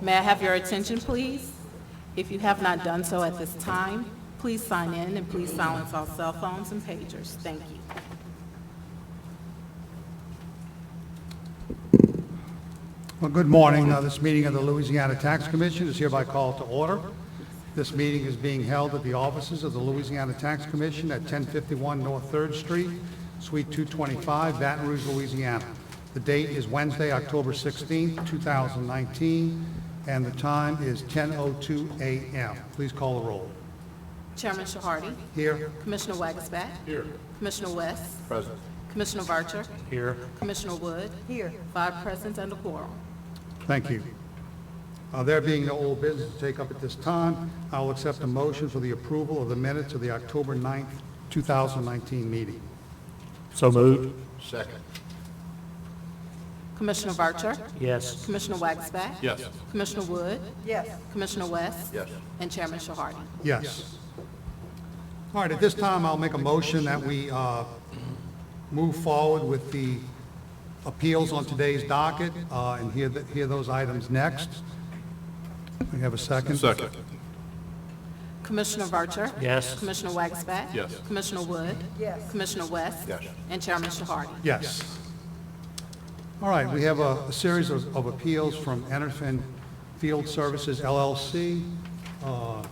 May I have your attention, please? If you have not done so at this time, please sign in and please silence all cell phones and pagers. Thank you. Well, good morning. This meeting of the Louisiana Tax Commission is hereby called to order. This meeting is being held at the offices of the Louisiana Tax Commission at 1051 North 3rd Street, Suite 225, Baton Rouge, Louisiana. The date is Wednesday, October 16, 2019, and the time is 10:02 a.m. Please call the roll. Chairman Shahardi. Here. Commissioner Wagasback. Here. Commissioner West. Present. Commissioner Varcher. Here. Commissioner Wood. Here. 5 present and a quorum. Thank you. There being no old business to take up at this time, I will accept a motion for the approval of the minutes of the October 9th, 2019 meeting. So moved. Second. Commissioner Varcher. Yes. Commissioner Wagasback. Yes. Commissioner Wood. Yes. Commissioner West. Yes. And Chairman Shahardi. Yes. All right, at this time, I'll make a motion that we move forward with the appeals on today's docket and hear those items next. We have a second? Second. Commissioner Varcher. Yes. Commissioner Wagasback. Yes. Commissioner Wood. Yes. Commissioner West. Yes. And Chairman Shahardi. Yes. All right, we have a series of appeals from Enerfin Field Services LLC, from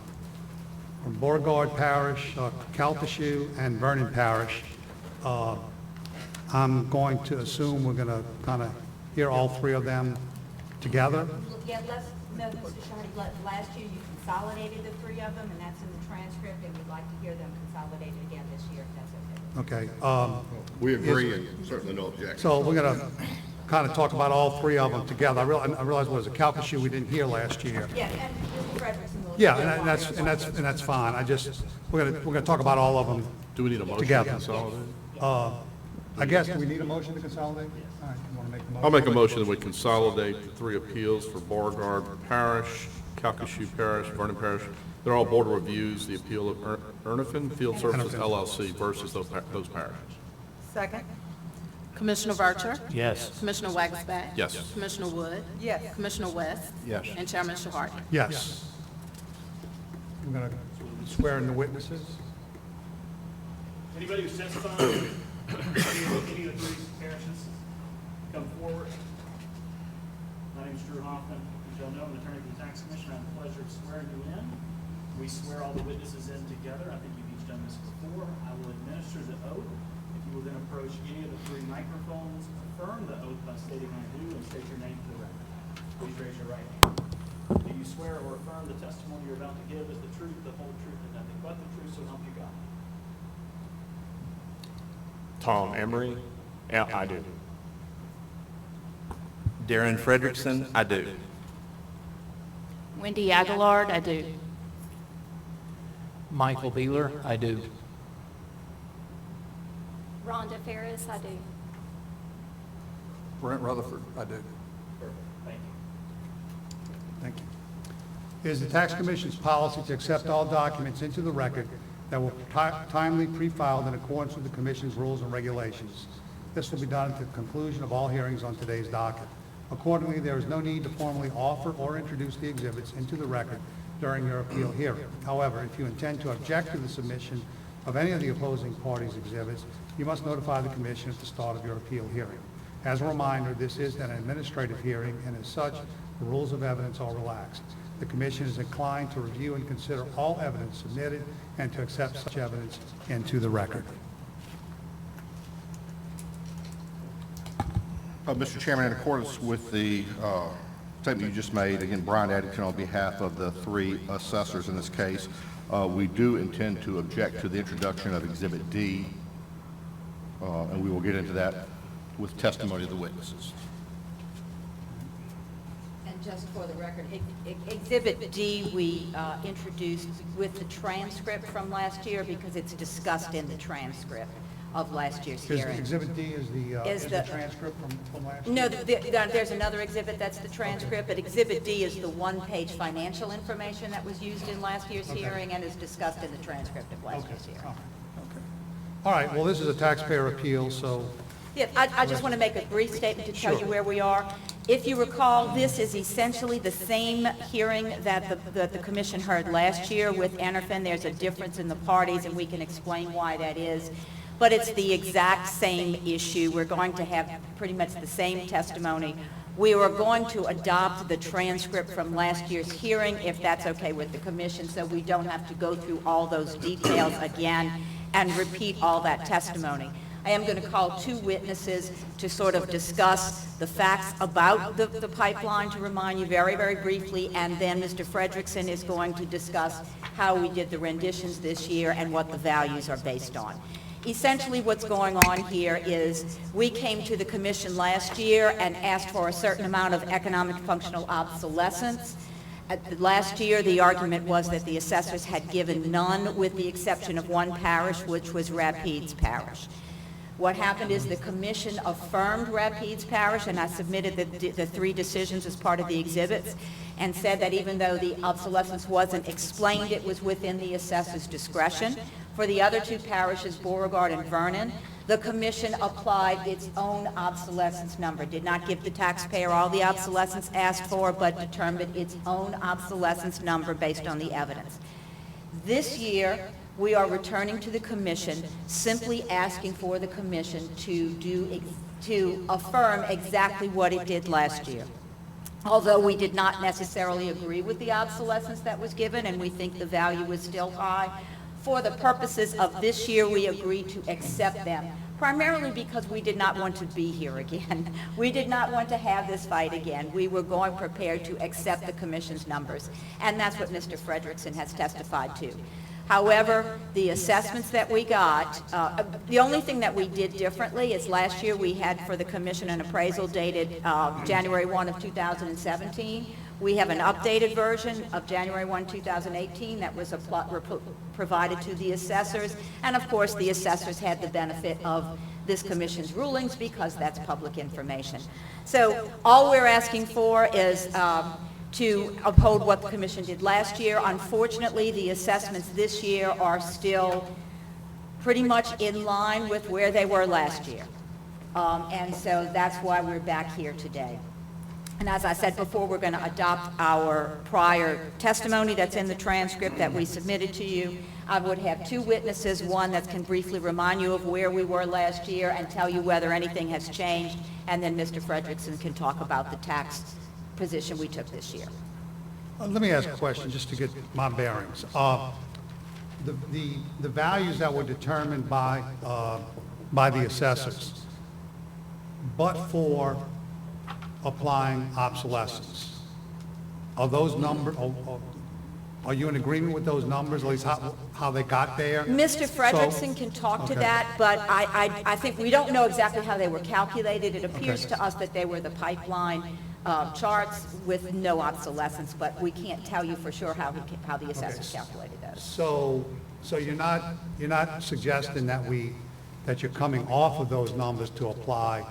Beauregard Parish, Calcasieu, and Vernon Parish. I'm going to assume we're going to kind of hear all three of them together. Yeah, no, Mr. Shahardi, last year you consolidated the three of them, and that's in the transcript, and we'd like to hear them consolidated again this year, if that's okay. Okay. We agree and certainly no objection. So we're going to kind of talk about all three of them together. I realize what was a Calcasieu we didn't hear last year. Yeah, and Mr. Frederickson will. Yeah, and that's fine. We're gonna talk about all of them Do we need a motion to together. consolidate? I guess, do we need a motion to consolidate? All right, you wanna make a motion? I'll make a motion that we consolidate the three appeals for Beauregard Parish, Calcasieu Parish, Vernon Parish. They're all board reviews, the appeal of Ernefin Field Services LLC versus those parishes. Second. Commissioner Varcher. Yes. Commissioner Wagasback. Yes. Commissioner Wood. Yes. Commissioner West. Yes. And Chairman Shahardi. Yes. We're gonna swear in the witnesses. Anybody who's testifying, any of the three parishes, come forward. My name is Drew Hoffman. As y'all know, I'm an attorney for the Tax Commission. I have the pleasure of swearing you in. We swear all the witnesses in together. I think you've each done this before. I will administer the oath. If you will then approach any of the three microphones, affirm the oath by stating I do and state your name for the record. Please raise your right hand. Do you swear or affirm the testimony you're about to give is the truth, the whole truth, and nothing but the truth, so help you God? Tom Emery, I do. Darren Frederickson, I do. Wendy Aguilard, I do. Michael Beeler, I do. Rhonda Ferris, I do. Brent Rutherford, I do. Thank you. Thank you. It is the Tax Commission's policy to accept all documents into the record that were timely pre-filed in accordance with the Commission's rules and regulations. This will be done at the conclusion of all hearings on today's docket. Accordingly, there is no need to formally offer or introduce the exhibits into the record during your appeal hearing. However, if you intend to object to the submission of any of the opposing parties' exhibits, you must notify the Commission at the start of your appeal hearing. As a reminder, this is an administrative hearing, and as such, the rules of evidence are relaxed. The Commission is inclined to review and consider all evidence submitted and to accept such evidence into the record. Mr. Chairman, in accordance with the statement you just made, again, Brian Addington on behalf of the three assessors in this case, we do intend to object to the introduction of Exhibit D, and we will get into that with testimony of the witnesses. And just for the record, Exhibit D we introduced with the transcript from last year because it's discussed in the transcript of last year's hearing. Exhibit D is the transcript from last year? No, there's another exhibit that's the transcript, but Exhibit D is the one-page financial information that was used in last year's hearing and is discussed in the transcript of last year's hearing. Okay. All right, well, this is a taxpayer appeal, so Yeah, I just want to make a brief statement to tell you where we are. If you recall, this is essentially the same hearing that the commission heard last year with Enerfin. There's a difference in the parties, and we can explain why that is. But it's the exact same issue. We're going to have pretty much the same testimony. We are going to adopt the transcript from last year's hearing, if that's okay with the commission, so we don't have to go through all those details again and repeat all that testimony. I am going to call two witnesses to sort of discuss the facts about the pipeline, to remind you very, very briefly, and then Mr. Frederickson is going to discuss how we did the renditions this year and what the values are based on. Essentially, what's going on here is we came to the commission last year and asked for a certain amount of economic functional obsolescence. Last year, the argument was that the assessors had given none, with the exception of one parish, which was Rapides Parish. What happened is the commission affirmed Rapides Parish, and I submitted the three decisions as part of the exhibits, and said that even though the obsolescence wasn't explained, it was within the assessor's discretion. For the other two parishes, Beauregard and Vernon, the commission applied its own obsolescence number, did not give the taxpayer all the obsolescence asked for, but determined its own obsolescence number based on the evidence. This year, we are returning to the commission, simply asking for the commission to affirm exactly what it did last year. Although we did not necessarily agree with the obsolescence that was given, and we think the value was still high, for the purposes of this year, we agreed to accept them, primarily because we did not want to be here again. We did not want to have this fight again. We were going prepared to accept the commission's numbers, and that's what Mr. Frederickson has testified to. However, the assessments that we got, the only thing that we did differently is last year we had for the commission an appraisal dated January 1 of 2017. We have an updated version of January 1, 2018 that was provided to the assessors, and of course the assessors had the benefit of this commission's rulings because that's public information. So all we're asking for is to uphold what the commission did last year. Unfortunately, the assessments this year are still pretty much in line with where they were last year. And so that's why we're back here today. And as I said before, we're going to adopt our prior testimony that's in the transcript that we submitted to you. I would have two witnesses, one that can briefly remind you of where we were last year and tell you whether anything has changed, and then Mr. Frederickson can talk about the tax position we took this year. Let me ask a question just to get my bearings. The values that were determined by the assessors, but for applying obsolescence, are those numbers, are you in agreement with those numbers, at least how they got there? Mr. Frederickson can talk to okay. that, but I think we don't know exactly how they were calculated. It appears to us that they were the pipeline charts with no obsolescence, but we can't tell you for sure how the assessors calculated those. So you're not suggesting that you're coming off of those numbers to apply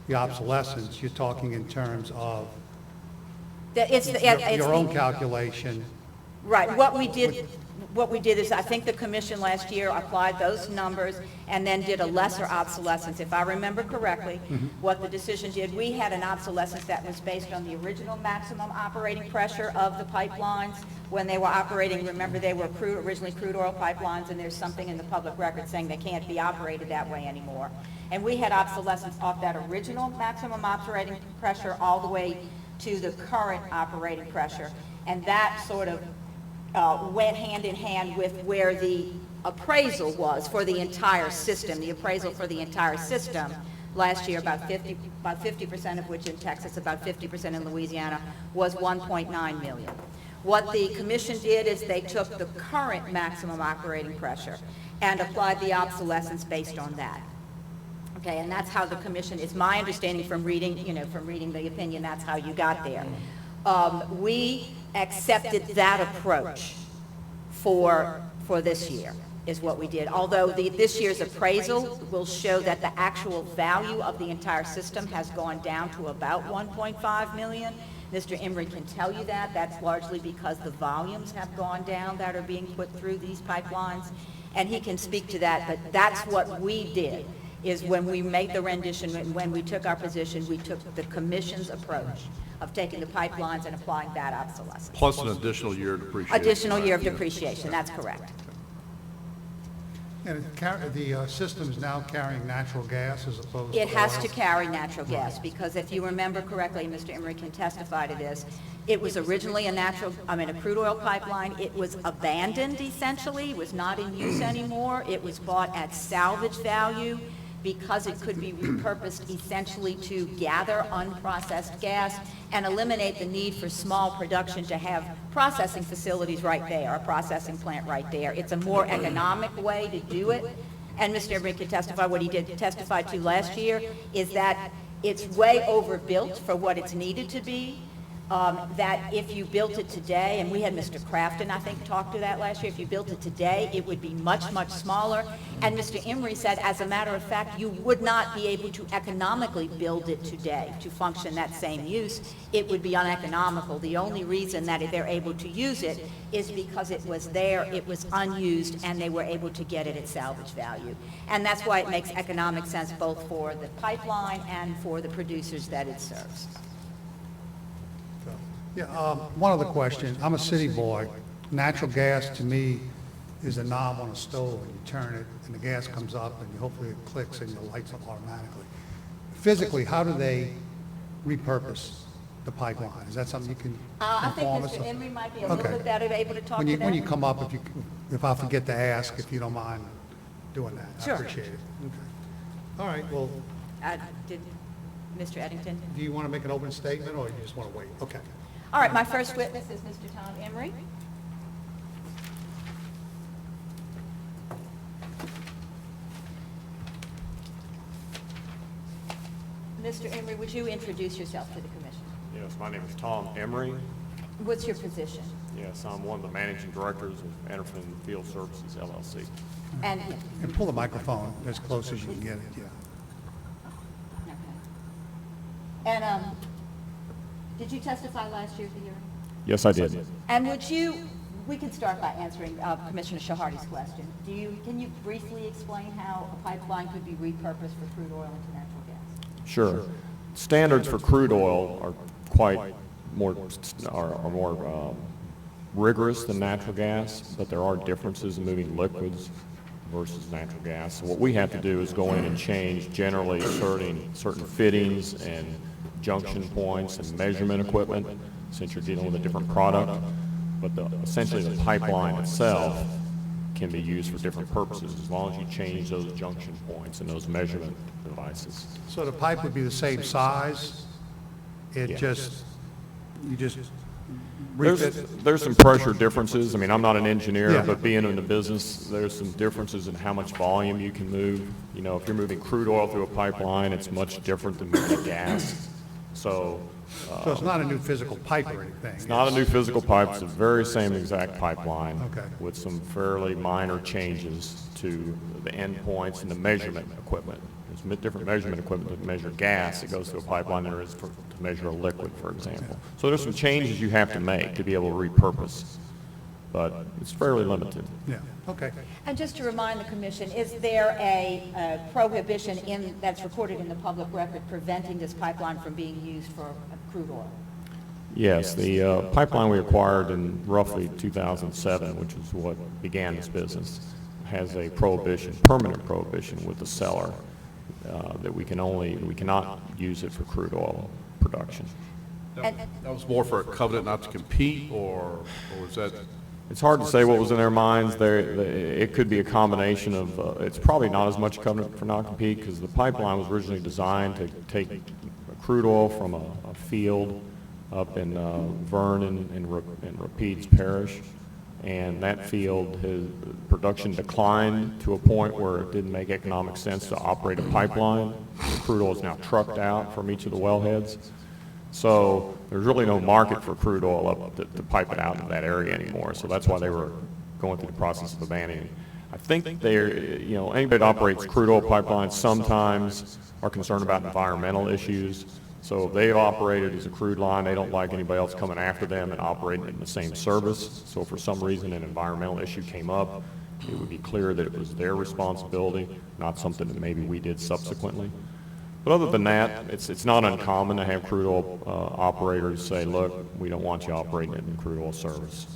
the obsolescence. You're talking in terms of your own calculation. Right. What we did is, I think the commission last year applied those numbers and then did a lesser obsolescence. If I remember correctly, what the decision did, we had an obsolescence that was based on the original maximum operating pressure of the pipelines when they were operating. Remember, they were originally crude oil pipelines, and there's something in the public record saying they can't be operated that way anymore. And we had obsolescence off that original maximum operating pressure all the way to the current operating pressure. And that sort of went hand in hand with where the appraisal was for the entire system. The appraisal for the entire system last year, about 50% of which in Texas, about 50% in Louisiana, was 1.9 million. What the commission did is they took the current maximum operating pressure and applied the obsolescence based on that. Okay, and that's how the commission, it's my understanding from reading the opinion, that's how you got there. We accepted that approach for this year, is what we did. Although this year's appraisal will show that the actual value of the entire system has gone down to about 1.5 million. Mr. Emery can tell you that. That's largely because the volumes have gone down that are being put through these pipelines, and he can speak to that, but that's what we did, is when we made the rendition, and when we took our position, we took the commission's approach of taking the pipelines and applying that obsolescence. Plus an additional year of depreciation. Additional year of depreciation, that's correct. And the system is now carrying natural gas as opposed to It has to oil? carry natural gas, because if you remember correctly, Mr. Emery can testify to this, it was originally a crude oil pipeline. It was abandoned essentially, was not in use anymore. It was bought at salvage value because it could be repurposed essentially to gather unprocessed gas and eliminate the need for small production to have processing facilities right there, a processing plant right there. It's a more economic way to do it. And Mr. Emery can testify, what he did testify to last year is that it's way overbuilt for what it's needed to be. That if you built it today, and we had Mr. Crafton, I think, talk to that last year, if you built it today, it would be much, much smaller. And Mr. Emery said, as a matter of fact, you would not be able to economically build it today to function that same use. It would be uneconomical. The only reason that they're able to use it is because it was there, it was unused, and they were able to get it at salvage value. And that's why it makes economic sense both for the pipeline and for the producers that it serves. Yeah, one other question. I'm a city boy. Natural gas to me is a knob on a stove, and you turn it, and the gas comes up, and hopefully it clicks, and it lights up automatically. Physically, how do they repurpose the pipeline? Is that something you can I think inform us Mr. of? Emery might be a little Okay. bit better able to talk to that. When you come up, if I forget to ask, if you don't mind doing that, I Sure. appreciate it. Okay. All right, well, Did Mr. Eddington? do you want to make an open statement, or you just want to wait? Okay. All right, my first witness is Mr. Tom Emery. Mr. Emery, would you introduce yourself to the commission? Yes, my name is Tom Emery. What's your position? Yes, I'm one of the managing directors of Anderson Field Services LLC. And, And pull the microphone as close as you can get it, yeah. and did you testify last year at the hearing? Yes, I did. And would you, we can start by answering Commissioner Shahardy's question. Can you briefly explain how a pipeline could be repurposed for crude oil into natural gas? Sure. Standards for crude oil are quite more rigorous than natural gas, but there are differences in moving liquids versus natural gas. So what we have to do is go in and change generally certain fittings and junction points and measurement equipment, since you're dealing with a different product. But essentially the pipeline itself can be used for different purposes as long as you change those junction points and those measurement devices. So the pipe would be the same size? Yeah. You just refit? There's some pressure differences. I mean, I'm not an engineer, Yeah. but being in the business, there's some differences in how much volume you can move. You know, if you're moving crude oil through a pipeline, it's much different than moving gas. So So it's not a new physical pipe or anything? it's not a new physical pipe, it's the very same exact pipeline Okay. with some fairly minor changes to the endpoints and the measurement equipment. There's different measurement equipment to measure gas that goes through a pipeline than there is to measure a liquid, for example. So there's some changes you have to make to be able to repurpose, but it's fairly limited. Yeah, okay. And just to remind the commission, is there a prohibition that's recorded in the public record preventing this pipeline from being used for crude oil? Yes, the pipeline we acquired in roughly 2007, which is what began this business, has a prohibition, permanent prohibition with the seller, that we cannot use it for crude oil production. And- That was more for a covenant not to compete, or was that? It's hard to say what was in their minds. It could be a combination of, it's probably not as much covenant for non-compete, because the pipeline was originally designed to take crude oil from a field up in Vernon and Rapides Parish, and that field, production declined to a point where it didn't make economic sense to operate a pipeline. The crude oil is now trucked out from each of the wellheads. So there's really no market for crude oil up to pipe it out into that area anymore. So that's why they were going through the process of abandoning. I think anybody that operates crude oil pipelines sometimes are concerned about environmental issues. So if they've operated as a crude line, they don't like anybody else coming after them and operating in the same service. So if for some reason an environmental issue came up, it would be clear that it was their responsibility, not something that maybe we did subsequently. But other than that, it's not uncommon to have crude oil operators say, look, we don't want you operating in crude oil service.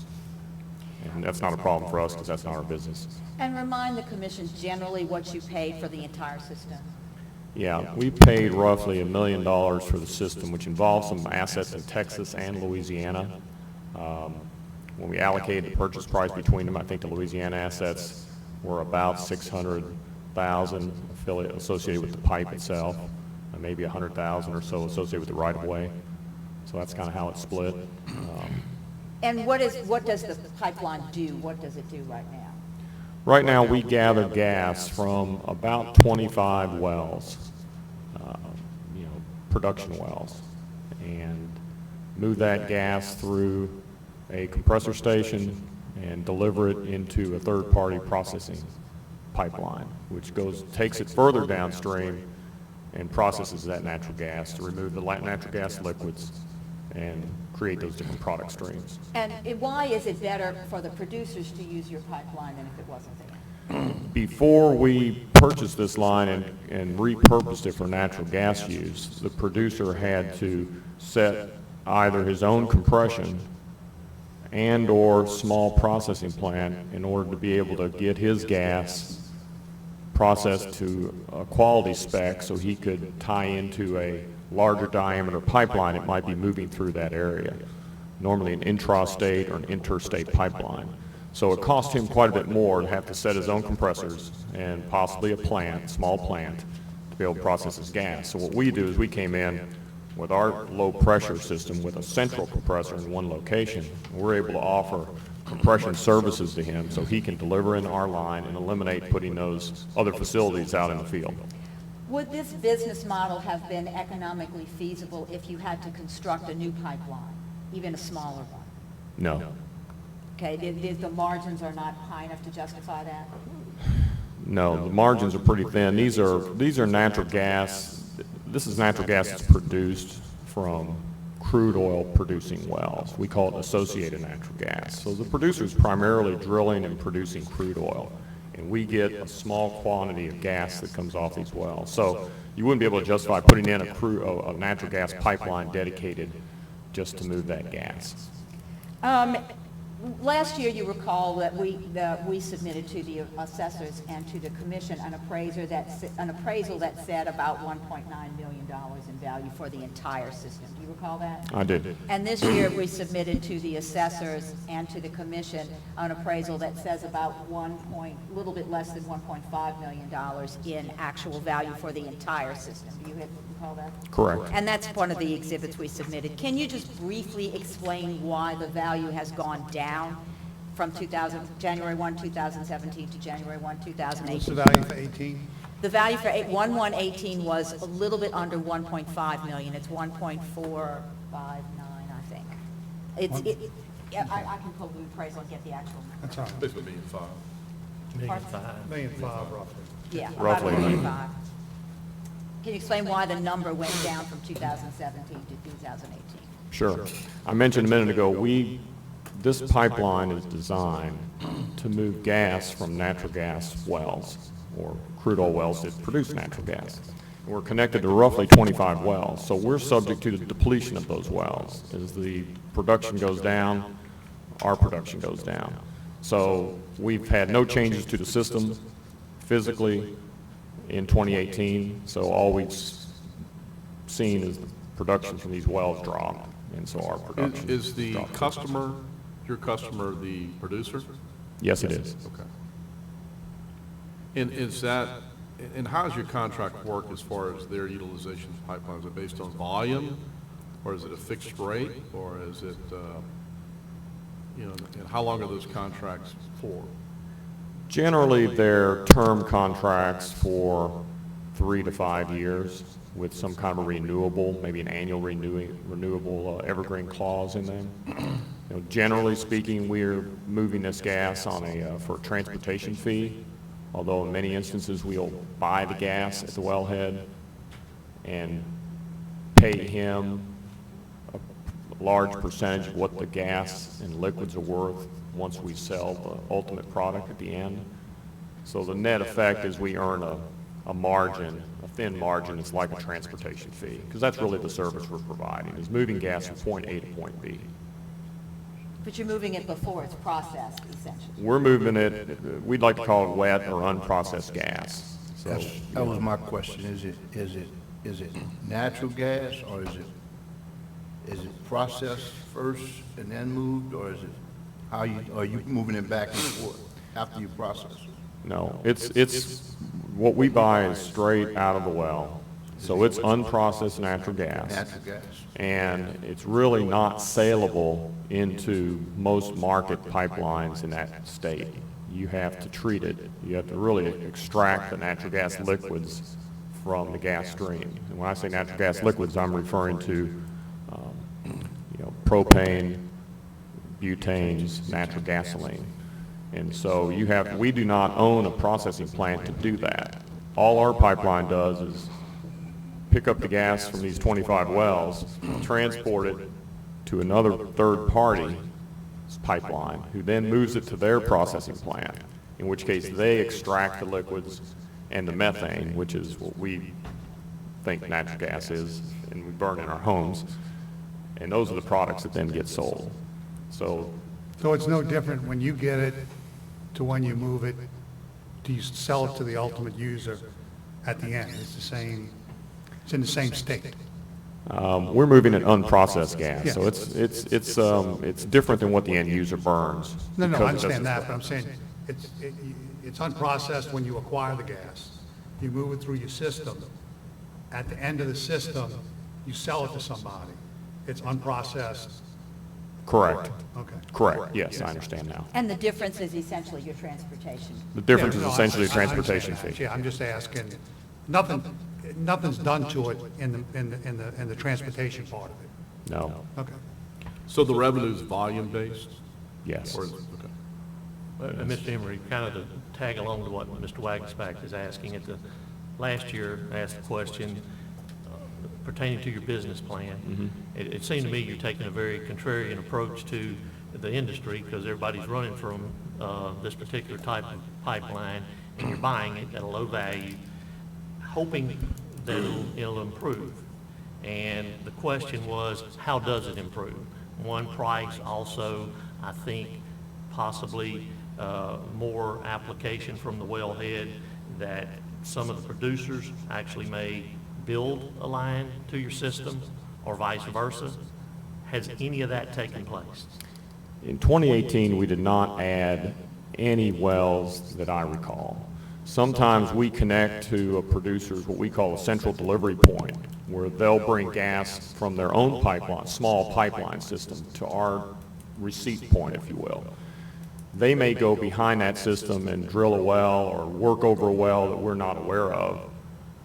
And that's not a problem for us because that's not our business. And remind the commission generally what you paid for the entire system. Yeah, we paid roughly $1 million for the system, which involves some assets in Texas and Louisiana. When we allocated the purchase price between them, I think the Louisiana assets were about $600,000 associated with the pipe itself, and maybe $100,000 or so associated with the right-of-way. So that's kind of how it's split. And what does the pipeline do? What does it do right now? Right now, we gather gas from about 25 wells, production wells, and move that gas through a compressor station and deliver it into a third-party processing pipeline, which takes it further downstream and processes that natural gas to remove the natural gas liquids and create those different product streams. And why is it better for the producers to use your pipeline than if it wasn't there? Before we purchased this line and repurposed it for natural gas use, the producer had to set either his own compression and or small processing plant in order to be able to get his gas processed to a quality spec so he could tie into a larger diameter pipeline it might be moving through that area, normally an intrastate or an interstate pipeline. So it cost him quite a bit more to have to set his own compressors and possibly a small plant, to be able to process his gas. So what we do is we came in with our low pressure system with a central compressor in one location. We're able to offer compression services to him so he can deliver in our line and eliminate putting those other facilities out in the field. Would this business model have been economically feasible if you had to construct a new pipeline, even a smaller one? No. Okay, the margins are not high enough to justify that? No, the margins are pretty thin. These are natural gas. This is natural gas that's produced from crude oil producing wells. We call it associated natural gas. So the producer is primarily drilling and producing crude oil, and we get a small quantity of gas that comes off these wells. So you wouldn't be able to justify putting in a natural gas pipeline dedicated just to move that gas. Last year, you recall that we submitted to the assessors and to the commission an appraisal that said about $1.9 million in value for the entire system. Do you recall that? I did. And this year, we submitted to the assessors and to the commission an appraisal that says about a little bit less than $1.5 million in actual value for the entire system. Do you recall that? Correct. And that's one of the exhibits we submitted. Can you just briefly explain why the value has gone down from January 1, 2017 to January 1, 2018? What's the value for 18? The value for 1/1/18 was a little bit under 1.5 million. It's 1.459, I think. I can pull the appraisal and get the actual number. That's all right. This would be $1.5 million. $1.5 million roughly. Yeah, Roughly. about 1.5. Can you explain why the number went down from 2017 to 2018? Sure. I mentioned a minute ago, this pipeline is designed to move gas from natural gas wells or crude oil wells that produce natural gas. And we're connected to roughly 25 wells, so we're subject to the depletion of those wells. As the production goes down, our production goes down. So we've had no changes to the system physically in 2018, so all we've seen is the production from these wells drop, and so our production Is the dropped. customer, your customer, the producer? Yes, it is. Okay. And how does your contract work as far as their utilization of pipelines? Is it based on volume, or is it a fixed rate, or is it, and how long are those contracts for? Generally, they're term contracts for 3 to 5 years with some kind of a renewable, maybe an annual renewable evergreen clause in them. Generally speaking, we're moving this gas for a transportation fee, although in many instances we'll buy the gas at the wellhead and pay him a large percentage of what the gas and liquids are worth once we sell the ultimate product at the end. So the net effect is we earn a margin, a thin margin. It's like a transportation fee, because that's really the service we're providing, is moving gas from point A to point B. But you're moving it before it's processed, essentially. We're moving it, we'd like to call it wet or unprocessed gas. So, That was my question. Is it natural gas, or is it processed first and then moved, or is it, are you moving it back and forth after you process it? no, it's, what we buy is straight out of the well. So it's unprocessed natural gas. Natural gas. And it's really not saleable into most market pipelines in that state. You have to treat it. You have to really extract the natural gas liquids from the gas stream. And when I say natural gas liquids, I'm referring to, propane, butanes, natural gasoline. And so we do not own a processing plant to do that. All our pipeline does is pick up the gas from these 25 wells, transport it to another third-party pipeline, who then moves it to their processing plant, in which case they extract the liquids and the methane, which is what we think natural gas is, and we burn in our homes, and those are the products that then get sold. So So it's no different when you get it to when you move it, do you sell it to the ultimate user at the end? It's the same, it's in the same state. we're moving an unprocessed gas, so Yeah. it's different than what the end user burns. No, because I it understand doesn't- that, but I'm saying it's unprocessed when you acquire the gas. You move it through your system. At the end of the system, you sell it to somebody. It's unprocessed. Correct, Okay. correct, yes, I understand now. And the difference is essentially your transportation. The difference Yeah, is no, essentially a I transportation understand fee. that. Yeah, I'm just asking, nothing's done to it in the transportation part of it. No, Okay. So the revenue is volume-based? yes. Or is, okay. Mr. Emery, kind of to tag along to what Mr. Wagensback is asking, at the, last year, asked a question pertaining to your business plan. It seemed to me you're taking a very contrarian approach to the industry, because everybody's running from this particular type of pipeline, and you're buying it at a low value, hoping that it'll improve. And the question was, how does it improve? One, price, also, I think, possibly more application from the wellhead, that some of the producers actually may build a line to your system, or vice versa. Has any of that taken place? In 2018, we did not add any wells that I recall. Sometimes we connect to a producer's, what we call a central delivery point, where they'll bring gas from their own pipeline, small pipeline system, to our receipt point, if you will. They may go behind that system and drill a well or work over a well that we're not aware of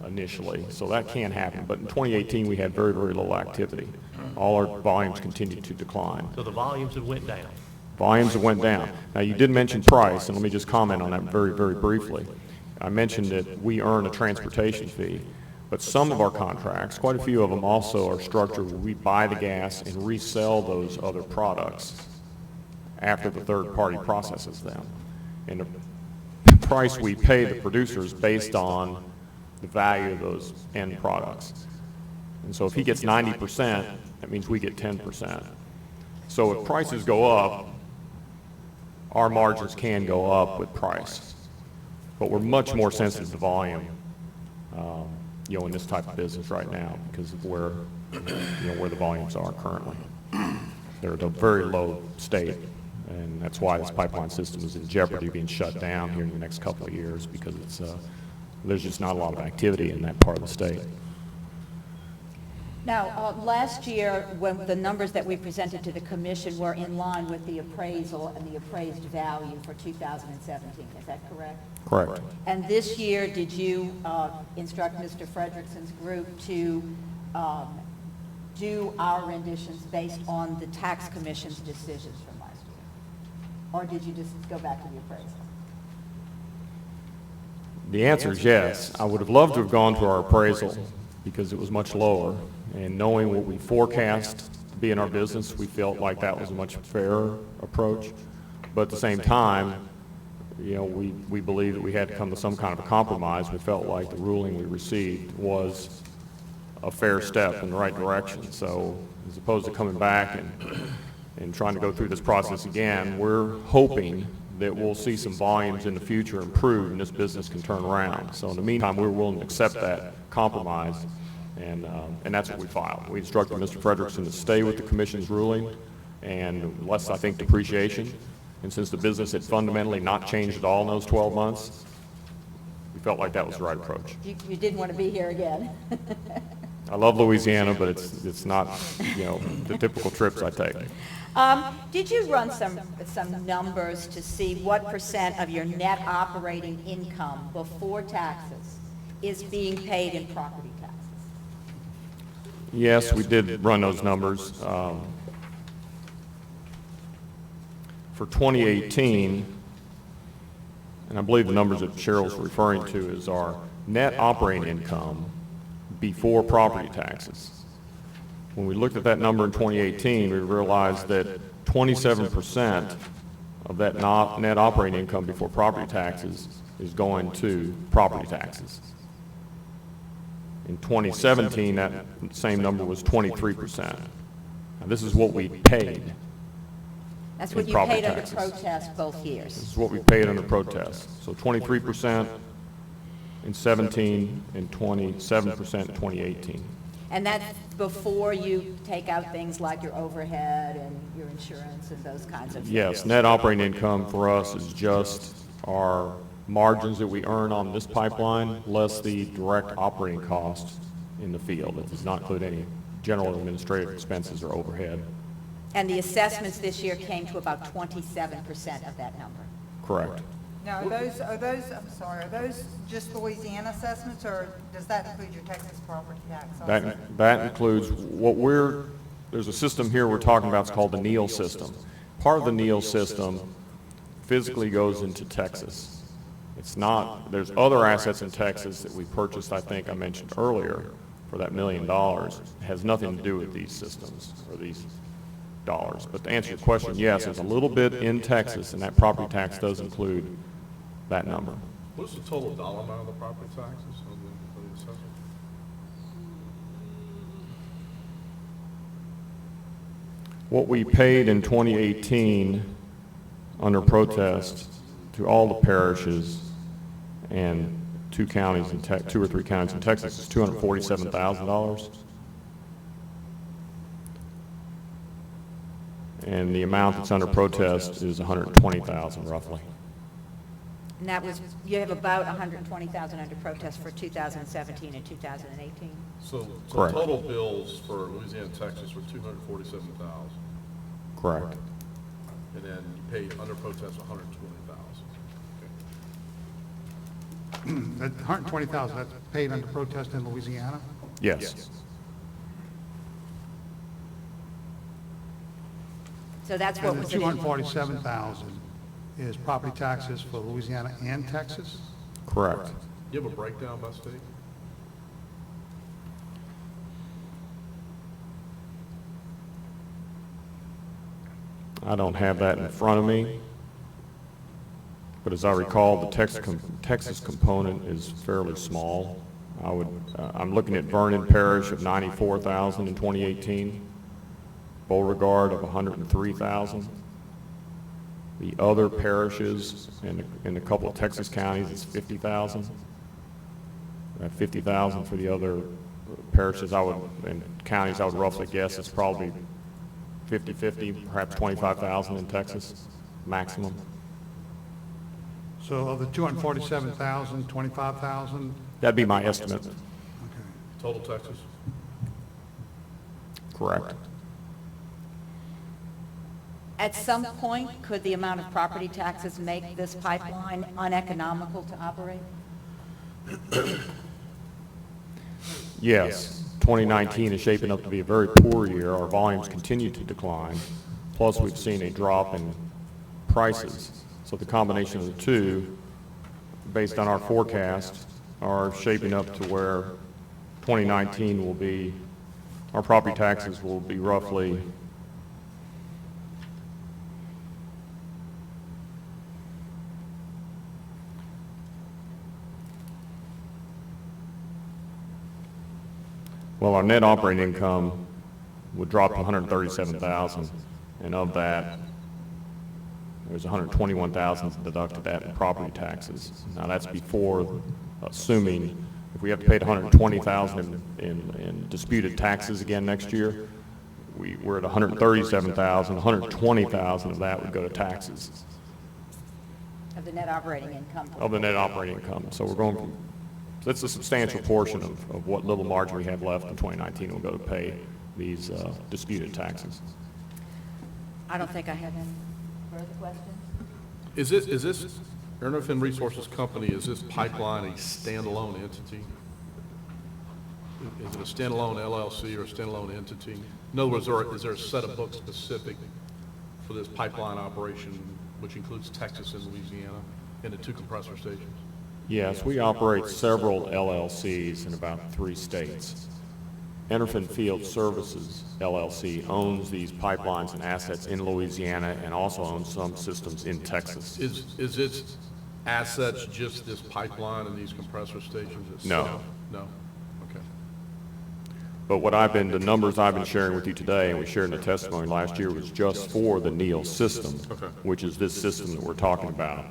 initially, so that can happen. But in 2018, we had very, very little activity. All our volumes continued to decline. So the volumes have went down. Volumes have went down. Now, you did mention price, and let me just comment on that very, very briefly. I mentioned that we earn a transportation fee, but some of our contracts, quite a few of them also are structured where we buy the gas and resell those other products after the third party processes them. And the price we pay the producers based on the value of those end products. And so if he gets 90%, that means we get 10%. So if prices go up, our margins can go up with price. But we're much more sensitive to volume, in this type of business right now, because of where the volumes are currently. They're at a very low state, and that's why this pipeline system is in jeopardy of being shut down here in the next couple of years, because there's just not a lot of activity in that part of the state. Now, last year, when the numbers that we presented to the commission were in line with the appraisal and the appraised value for 2017, is that correct? Correct. And this year, did you instruct Mr. Frederickson's group to do our renditions based on the tax commission's decisions from last year? Or did you just go back to the appraisal? The answer is yes. I would have loved to have gone to our appraisal because it was much lower. And knowing what we forecast to be in our business, we felt like that was a much fairer approach. But at the same time, we believe that we had to come to some kind of a compromise. We felt like the ruling we received was a fair step in the right direction. So as opposed to coming back and trying to go through this process again, we're hoping that we'll see some volumes in the future improve and this business can turn around. So in the meantime, we're willing to accept that compromise, and that's what we filed. We instructed Mr. Frederickson to stay with the commission's ruling and less, I think, depreciation. And since the business had fundamentally not changed at all in those 12 months, we felt like that was the right approach. You didn't want to be here again. I love Louisiana, but it's not, the typical trips I take. Did you run some numbers to see what % of your net operating income before taxes is being paid in property taxes? Yes, we did run those numbers. For 2018, and I believe the numbers that Cheryl's referring to is our net operating income before property taxes. When we looked at that number in 2018, we realized that 27% of that net operating income before property taxes is going to property taxes. In 2017, that same number was 23%. Now, this is what we paid. That's what in you property paid under taxes. protest both years. This is what we paid under protest. So 23% in 17 and 27% in 2018. And that's before you take out things like your overhead and your insurance and those kinds of things? Yes, net operating income for us is just our margins that we earn on this pipeline, less the direct operating costs in the field. It does not include any general administrative expenses or overhead. And the assessments this year came to about 27% of that number? Correct. Now, are those just Louisiana assessments, or does that include your Texas property tax also? That includes there's a system here we're talking about, it's called the NEAL system. Part of the NEAL system physically goes into Texas. It's not, there's other assets in Texas that we purchased, I think I mentioned earlier, for that $1 million. It has nothing to do with these systems or these dollars. But to answer your question, yes, there's a little bit in Texas, and that property tax does include that number. What's the total dollar amount of the property taxes on the assessment? What we paid in 2018 under protest to all the parishes and two or three counties in Texas is $247,000. And the amount that's under protest is $120,000 roughly. And that was, you have about 120,000 under protest for 2017 and 2018? So Correct. total bills for Louisiana and Texas were $247,000, Correct. and then you paid under protest $120,000. That 120,000, that's paid under protest in Louisiana? Yes. So that's what And the was it in? 247,000 is property taxes for Louisiana and Texas? Correct. Do you have a breakdown by state? I don't have that in front of me, but as I recall, the Texas component is fairly small. I'm looking at Vernon Parish of 94,000 in 2018, Beauregard of 103,000. The other parishes in a couple of Texas counties is 50,000. 50,000 for the other parishes and counties, I would roughly guess it's probably 50-50, perhaps 25,000 in Texas, maximum. So of the 247,000, 25,000? That'd be my estimate. Okay. Total Texas? Correct. At some point, could the amount of property taxes make this pipeline uneconomical to operate? Yes. 2019 is shaping up to be a very poor year. Our volumes continue to decline. Plus, we've seen a drop in prices. So the combination of the two, based on our forecast, are shaping up to where 2019 will be, our property taxes will be roughly Well, our net operating income would drop to 137,000, and of that, there's 121,000 deducted that in property taxes. Now, that's before assuming, if we have to pay 120,000 in disputed taxes again next year, we're at 137,000, 120,000 of that would go to taxes, Of the net operating income. of the net operating income. So we're going, that's a substantial portion of what little margin we have left in 2019 will go to pay these disputed taxes. I don't think I have any further questions. Is this Ernefin Resources Company, is this pipeline a standalone entity? Is it a standalone LLC or a standalone entity? In other words, is there a set of books specific for this pipeline operation, which includes Texas and Louisiana, and the 2 compressor stations? Yes, we operate several LLCs in about 3 states. Ernefin Field Services LLC owns these pipelines and assets in Louisiana and also owns some systems in Texas. Is its assets just this pipeline and these compressor stations No. itself? No? Okay. But the numbers I've been sharing with you today, and we shared in the testimony last year, was just for the NEAL system, Okay. which is this system that we're talking about.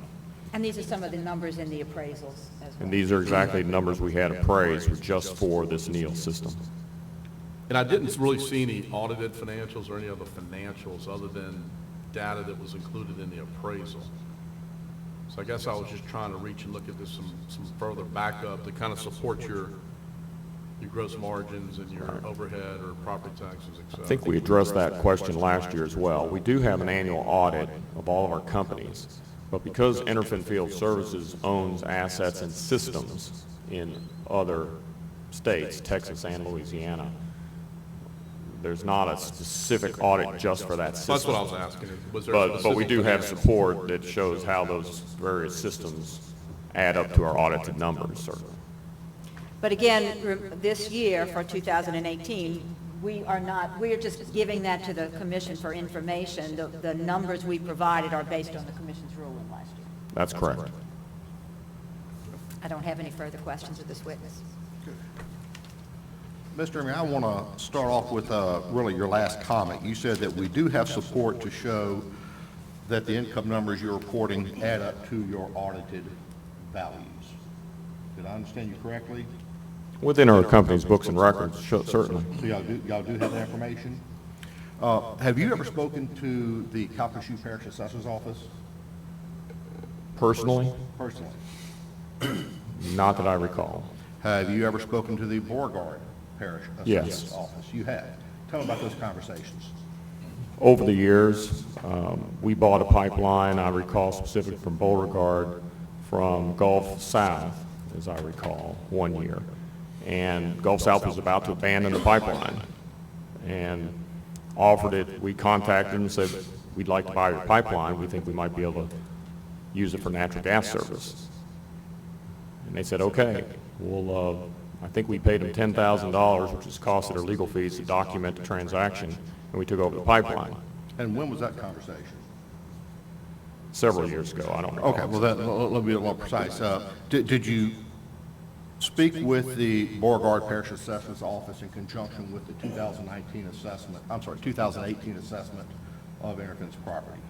And these are some of the numbers in the appraisals as well. And these are exactly the numbers we had appraised were just for this NEAL system. And I didn't really see any audited financials or any other financials other than data that was included in the appraisal. So I guess I was just trying to reach and look at this some further backup to kind of support your gross margins and your overhead or property taxes, et cetera. I think we addressed that question last year as well. We do have an annual audit of all of our companies, but because Ernefin Field Services owns assets and systems in other states, Texas and Louisiana, there's not a specific audit just for that system. That's what I was asking. Was there a But we specific do have financial- support that shows how those various systems add up to our audited numbers, certainly. But again, this year, for 2018, we are just giving that to the commission for information. The numbers we provided are based on the commission's ruling last year. That's correct. I don't have any further questions of this witness. Mr. Emery, I want to start off with really your last comment. You said that we do have support to show that the income numbers you're reporting add up to your audited values. Did I understand you correctly? Within our company's books and records, certainly. So y'all do have that information? Have you ever spoken to the Calcasieu Parish Assessor's Office Personally, personally? not that I recall. Have you ever spoken to the Beauregard Parish Yes. Assessor's Office? You have. Tell me about those conversations. Over the years, we bought a pipeline, I recall specifically from Beauregard, from Gulf South, as I recall, one year. And Gulf South was about to abandon the pipeline and offered it. We contacted them and said, we'd like to buy your pipeline. We think we might be able to use it for natural gas service. And they said, okay. Well, I think we paid them $10,000, which is cost of their legal fees to document the transaction, and we took over the pipeline And when was that conversation? several years ago. I don't recall. Okay, well, let me be a little more precise. Did you speak with the Beauregard Parish Assessor's Office in conjunction with the 2018 assessment of Ernefen's property?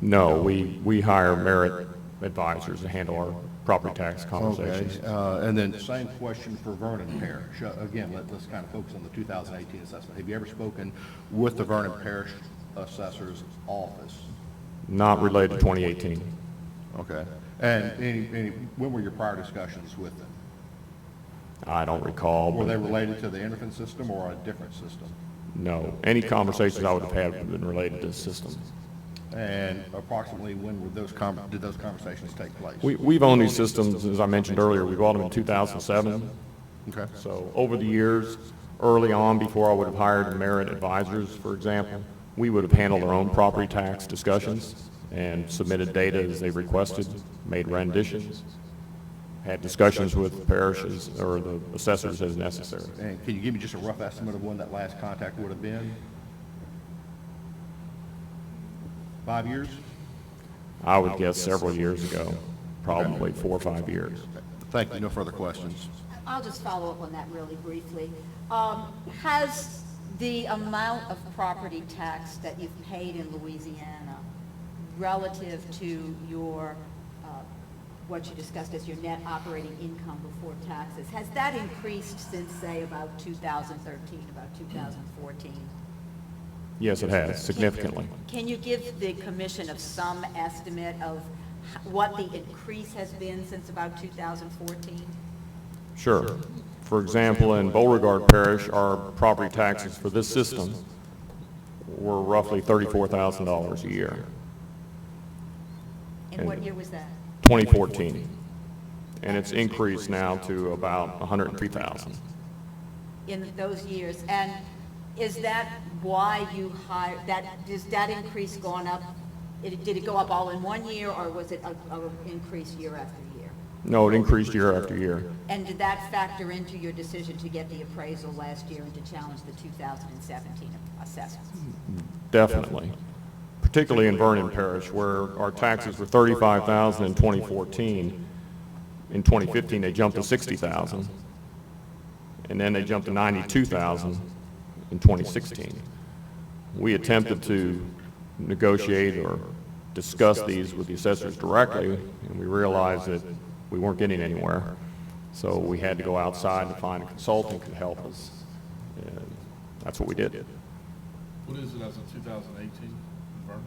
No, we hire merit advisors to handle our property tax conversations. Okay, and then same question for Vernon Parish. Again, let's kind of focus on the 2018 assessment. Have you ever spoken with the Vernon Parish Assessor's Office? Not related to 2018. Okay. And when were your prior discussions with them? I don't recall. Were but they related to the Ernefin system or a different system? No, any conversations I would have had would have been related to the system. And approximately when were did those conversations take place? We've owned these systems, as I mentioned earlier, we bought them in 2007. Okay. So over the years, early on, before I would have hired merit advisors, for example, we would have handled our own property tax discussions and submitted data as they requested, made renditions, had discussions with parishes or the assessors as necessary. And can you give me just a rough estimate of when that last contact would have been? 5 years? I would guess several years ago, probably 4 or 5 years. Thank you. No further questions. I'll just follow up on that really briefly. Has the amount of property tax that you've paid in Louisiana relative to your, what you discussed as your net operating income before taxes, has that increased since, say, about 2013, about 2014? Yes, it has, significantly. Can you give the commission of some estimate of what the increase has been since about 2014? Sure. For example, in Beauregard Parish, our property taxes for this system were roughly $34,000 a year. And what year was that? 2014. And it's increased now to about 103,000. In those years? And is that why you hired, does that increase gone up? Did it go up all in one year, or was it an increase year after year? No, it increased year after year. And did that factor into your decision to get the appraisal last year and to challenge the 2017 assessments? Definitely. Particularly in Vernon Parish, where our taxes were $35,000 in 2014. In 2015, they jumped to $60,000. And then they jumped to $92,000 in 2016. We attempted to negotiate or discuss these with the assessors directly, and we realized that we weren't getting anywhere. So we had to go outside to find a consultant who could help us. And that's what we did. What is it as of 2018, Vernon?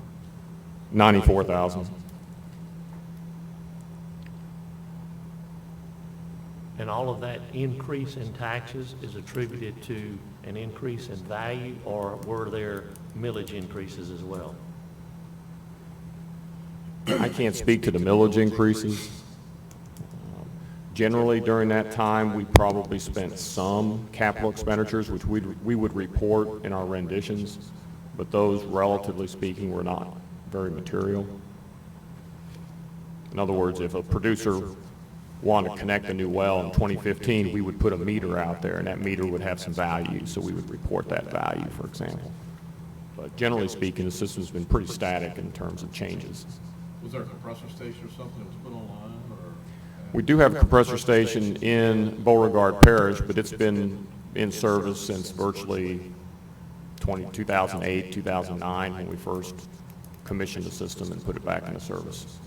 94,000. And all of that increase in taxes is attributed to an increase in value, or were there millage increases as well? I can't speak to the millage increases. Generally, during that time, we probably spent some capital expenditures, which we would report in our renditions, but those, relatively speaking, were not very material. In other words, if a producer wanted to connect a new well in 2015, we would put a meter out there, and that meter would have some value, so we would report that value, for example. But generally speaking, the system's been pretty static in terms of changes. Was there a compressor station or something that was put online, or? We do have a compressor station in Beauregard Parish, but it's been in service since virtually 2008, 2009, when we first commissioned the system and put it back into service.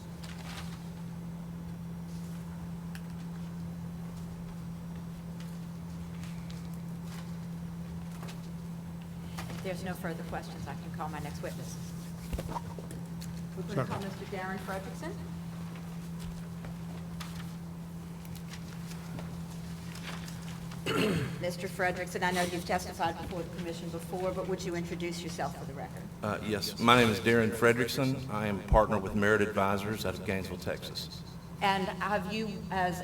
If there's no further questions, I can call my next witness. We're going to call Mr. Darren Fredrickson. Mr. Fredrickson, I know you've testified before the commission before, but would you introduce yourself for the record? Yes, my name is Darren Fredrickson. I am a partner with Merit Advisors out of Gainesville, Texas. And have you, has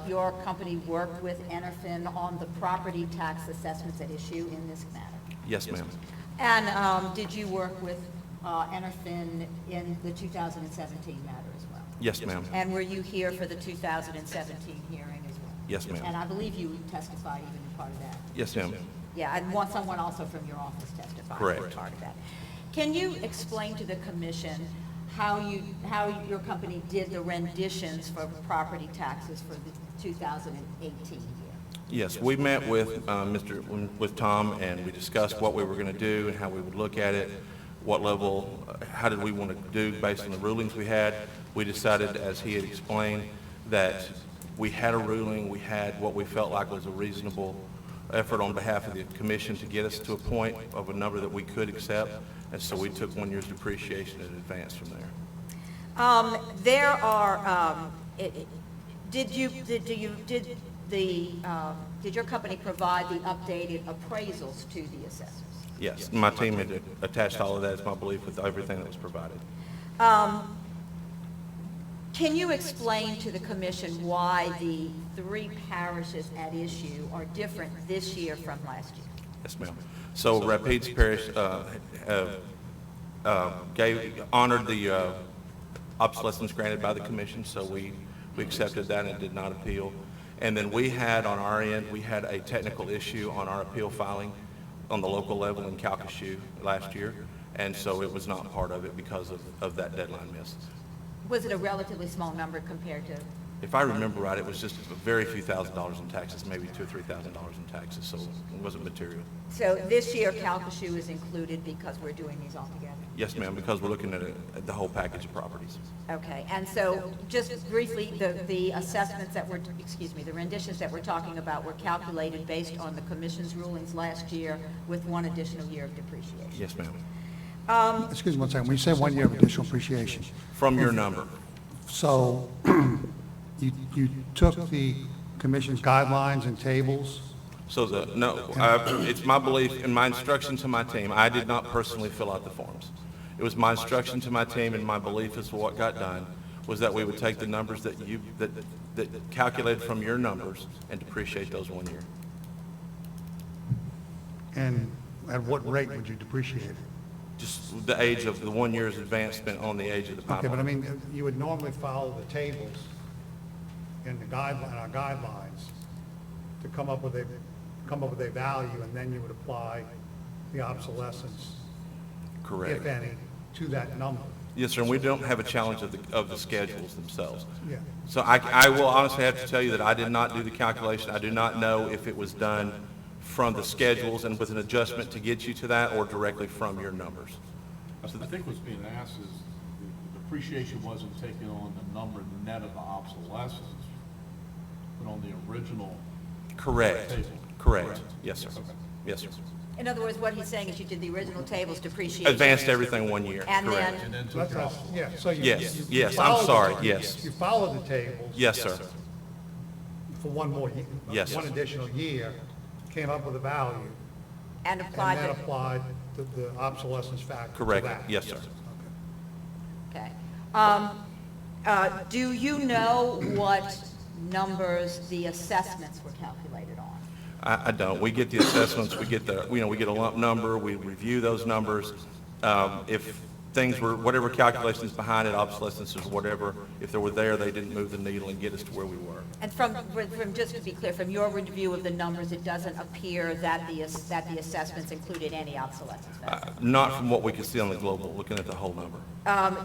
your company worked with Enerfin on the property tax assessments at issue in this matter? Yes, ma'am. And did you work with Enerfin in the 2017 matter as well? Yes, ma'am. And were you here for the 2017 hearing as well? Yes, ma'am. And I believe you testified even in part of that. Yes, ma'am. Yeah, and someone also from your office testified as Correct. part of that. Can you explain to the commission how your company did the renditions for property taxes for the 2018 year? Yes, we met with with Tom, and we discussed what we were going to do and how we would look at it, what level, how did we want to do based on the rulings we had. We decided, as he had explained, that we had a ruling, we had what we felt like was a reasonable effort on behalf of the commission to get us to a point of a number that we could accept, and so we took 1 year's depreciation in advance from there. There are, did your company provide the updated appraisals to the assessors? Yes, my team had attached all of that, it's my belief, with everything that was provided. Can you explain to the commission why the 3 parishes at issue are different this year from last year? Yes, ma'am. So Rapides Parish honored the obsolescence granted by the commission, so we accepted that and did not appeal. And then we had, on our end, we had a technical issue on our appeal filing on the local level in Calcasieu last year, and so it was not part of it because of that deadline miss. Was it a relatively small number compared to If I remember right, it was just very few $1,000s in taxes, maybe $2,000 or $3,000 in taxes, so it wasn't material. So this year, Calcasieu is included because we're doing these all together? Yes, ma'am, because we're looking at the whole package of properties. Okay, and so just briefly, the assessments that were, excuse me, the renditions that we're talking about were calculated based on the commission's rulings last year with one additional year of depreciation? Yes, ma'am. Excuse me one second, when you say 1 year of additional appreciation, From your number. so you took the commission's guidelines and tables? So it's my belief and my instruction to my team, I did not personally fill out the forms. It was my instruction to my team and my belief as to what got done was that we would take the numbers that calculated from your numbers and depreciate those 1 year. And at what rate would you depreciate it? Just the age of the 1 year's advancement on the age of the Okay, but I pipeline. mean, you would normally follow the tables in the guideline, our guidelines, to come up with a value, and then you would apply the obsolescence, Correct. if any, to that number. Yes, sir, and we don't have a challenge of the schedules themselves. Yeah. So I will honestly have to tell you that I did not do the calculation. I do not know if it was done from the schedules and with an adjustment to get you to that or directly from your numbers. I think what's being asked is the depreciation wasn't taken on the number net of the obsolescence, but on the original Correct. table. Correct. Yes, sir. Okay. Yes, sir. In other words, what he's saying is you did the original tables depreciation. Advanced everything 1 year. And Correct. then, And then So that's, yeah, so you. Yes, you yes, followed I'm the- sorry, yes. You followed the tables Yes, sir. for one more year. Yes, sir. One additional year, came up with a value, and and applied then the, applied the obsolescence factor to Correct. that. Yes, sir. okay. Do you know what numbers the assessments were calculated on? I don't. We get the assessments, we get we get a lump number, we review those numbers. If things were, whatever calculations behind it, obsolescence or whatever, if they were there, they didn't move the needle and get us to where we were. And from, just to be clear, from your review of the numbers, it doesn't appear that the assessments included any obsolescence factor? Not from what we could see on the global, looking at the whole number.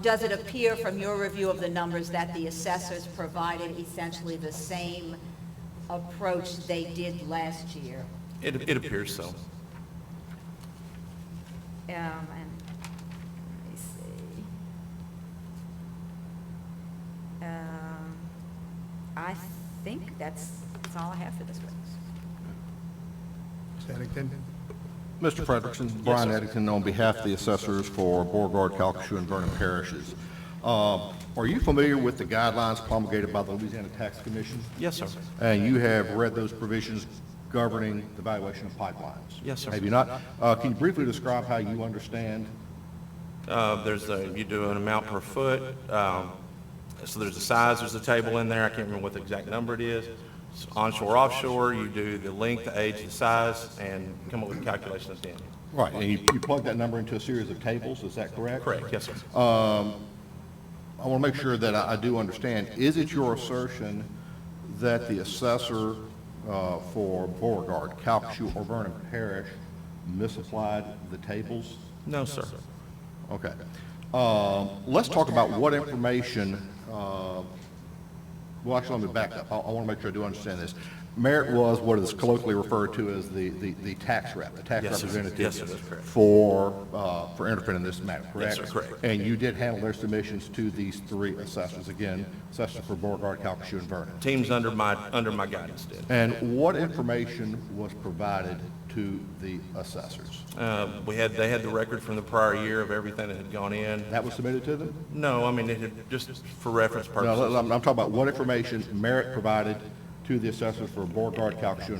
Does it appear from your review of the numbers that the assessors provided essentially the same approach they did last year? It appears so. And let me see. I think that's all I have for this witness. Mr. Eddington? Mr. Frederickson, Brian Eddington, on behalf of the assessors for Beauregard, Calcasieu, and Vernon parishes. Are you familiar with the guidelines promulgated by the Louisiana Tax Commission? Yes, sir. And you have read those provisions governing the valuation of pipelines? Yes, sir. Have you not? Can you briefly describe how you understand? You do an amount per foot. So there's a size, there's a table in there. I can't remember what the exact number it is. So onshore, offshore, you do the length, the age, the size, and come up with a calculation at the end. Right, and you plug that number into a series of tables, is that correct? Correct, yes, sir. I want to make sure that I do understand. Is it your assertion that the assessor for Beauregard, Calcasieu, or Vernon Parish misapplied the tables? No, sir. Okay. Let's talk about what information, well, actually, let me back up. I want to make sure I do understand this. Merritt was what is colloquially referred to as the tax rep, the tax Yes, sir. representative. Yes, sir, that's correct. For Interfin in this matter, correct? Yes, sir, correct. And you did handle their submissions to these three assessors, again, assessors for Beauregard, Calcasieu, and Vernon. Teams under my guidance did. And what information was provided to the assessors? They had the record from the prior year of everything that had gone in. That was submitted to them? No, I mean, it had, just for reference No, purposes. I'm talking about what information Merritt provided to the assessors for Beauregard, Calcasieu,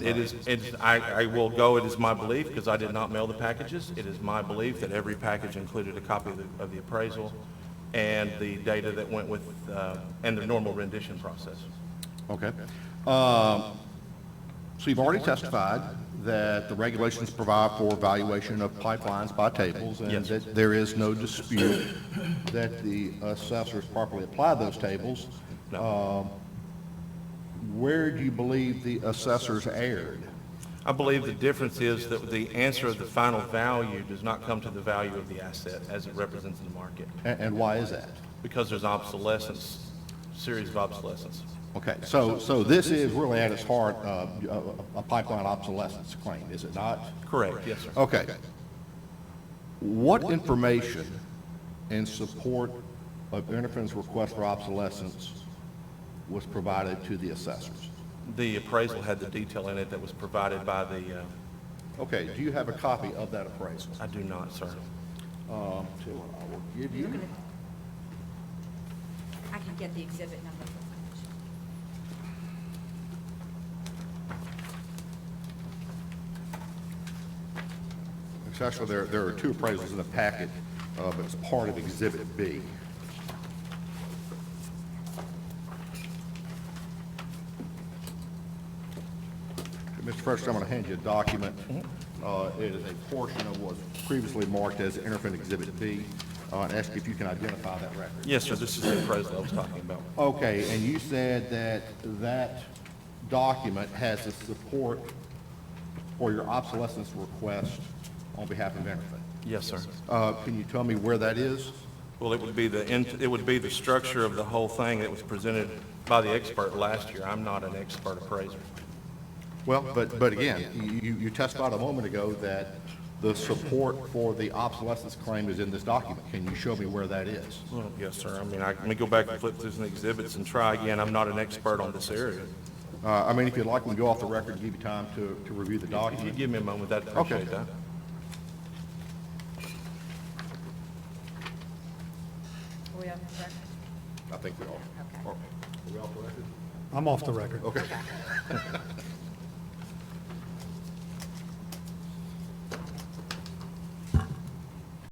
and Vernon. I will go, it is my belief, because I did not mail the packages, it is my belief that every package included a copy of the appraisal and the data that went with, and the normal rendition process. Okay. So you've already testified that the regulations provide for evaluation of pipelines by tables, and Yes. that there is no dispute that the assessors properly applied those tables. No. Where do you believe the assessors erred? I believe the difference is that the answer of the final value does not come to the value of the asset as it represents in the market, And why is that? because there's obsolescence, series of obsolescence. Okay, so this is really at its heart a pipeline obsolescence claim, is it not? Correct, yes, sir. Okay. What information in support of Interfin's request for obsolescence was provided to the assessors? The appraisal had the detail in it that was provided by the, Okay, do you have a copy of that appraisal? I do not, sir. I will give you. I can get the exhibit number. It's actually, there are two appraisals in the packet, but it's part of Exhibit B. Mr. Fresher, I'm going to hand you a document. It is a portion of what was previously marked as Interfin Exhibit B, and ask if you can identify that record. Yes, sir, this is the appraisal I was talking about. Okay, and you said that that document has the support for your obsolescence request on behalf of Interfin. Yes, sir. Can you tell me where that is? Well, it would be the structure of the whole thing that was presented by the expert last year. I'm not an expert appraiser. Well, but again, you testified a moment ago that the support for the obsolescence claim is in this document. Can you show me where that is? Well, yes, sir. I mean, let me go back and flip through some exhibits and try again. I'm not an expert on this area. I mean, if you'd like, we can go off the record and give you time to review the If you document. give me a moment, I'd appreciate that. Are we up to that? I think we are. Okay. Are we off the record? I'm off the record. Okay.